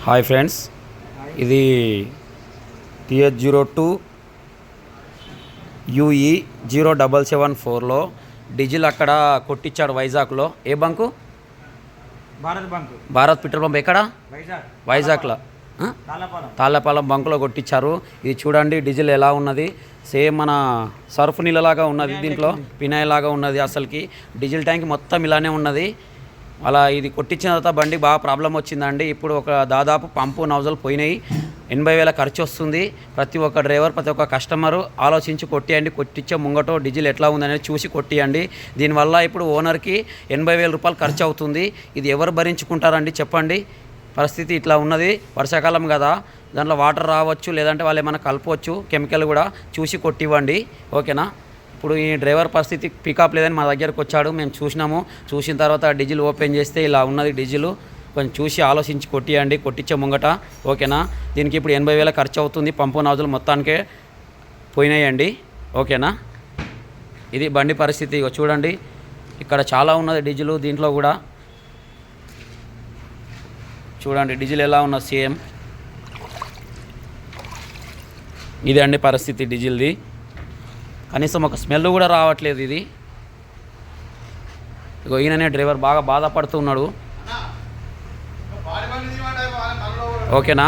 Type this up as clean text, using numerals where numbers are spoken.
Hi friends, ఇది TH02 UE 0774లో diesel అక్కడ కొట్టించాడు వైజాగ్లో. ఏ బంకు? Bharat petrol pump. ఎక్కడ? వైజాగ్లో తాళ్ళపాలెం బంకులో కొట్టించారు. ఇది చూడండి డీజిల్ ఎలా ఉన్నది. సేమ్ మన సర్ఫ్ నీళ్ళలాగా ఉన్నది, దీంట్లో పినాయిల్ లాగా ఉన్నది. అసలుకి డీజిల్ ట్యాంక్ మొత్తం ఇలానే ఉన్నది. అలా ఇది కొట్టించిన తర్వాత బండి బాగా ప్రాబ్లం వచ్చిందండి. ఇప్పుడు ఒక దాదాపు పంపు నౌజలు పోయినాయి. 80,000 ఖర్చు వస్తుంది. ప్రతి ఒక్క డ్రైవర్, ప్రతి ఒక్క కస్టమరు ఆలోచించి కొట్టియండి. కొట్టించే ముంగటో డీజిల్ ఎట్లా ఉందనేది చూసి కొట్టియండి. దీనివల్ల ఇప్పుడు ఓనర్కి 80,000 రూపాయలు ఖర్చు అవుతుంది. ఇది ఎవరు భరించుకుంటారండి చెప్పండి? పరిస్థితి ఇట్లా ఉన్నది. వర్షాకాలం కదా, దాంట్లో వాటర్ రావచ్చు, లేదంటే వాళ్ళు ఏమైనా కలపవచ్చు, కెమికల్ కూడా చూసి కొట్టివ్వండి. ఓకేనా? ఇప్పుడు ఈ డ్రైవర్ పరిస్థితి పికప్ లేదని మా దగ్గరకు వచ్చాడు, మేము చూసినాము. చూసిన తర్వాత డీజిల్ ఓపెన్ చేస్తే ఇలా ఉన్నది డీజిల్. కొంచెం చూసి ఆలోచించి కొట్టియండి, కొట్టించే ముంగట. ఓకేనా? దీనికి ఇప్పుడు 80,000 ఖర్చు అవుతుంది. పంపు నౌజులు మొత్తానికే పోయినాయండి. ఓకేనా? ఇది బండి పరిస్థితి. చూడండి ఇక్కడ చాలా ఉన్నది డీజిల్. దీంట్లో కూడా చూడండి డీజిల్ ఎలా ఉన్నది సేమ్. ఇదే అండి పరిస్థితి డీజిల్ది. కనీసం ఒక స్మెల్ కూడా రావట్లేదు ఇది. ఇగో ఈయననే డ్రైవర్ బాగా బాధపడుతున్నాడు. ఓకేనా?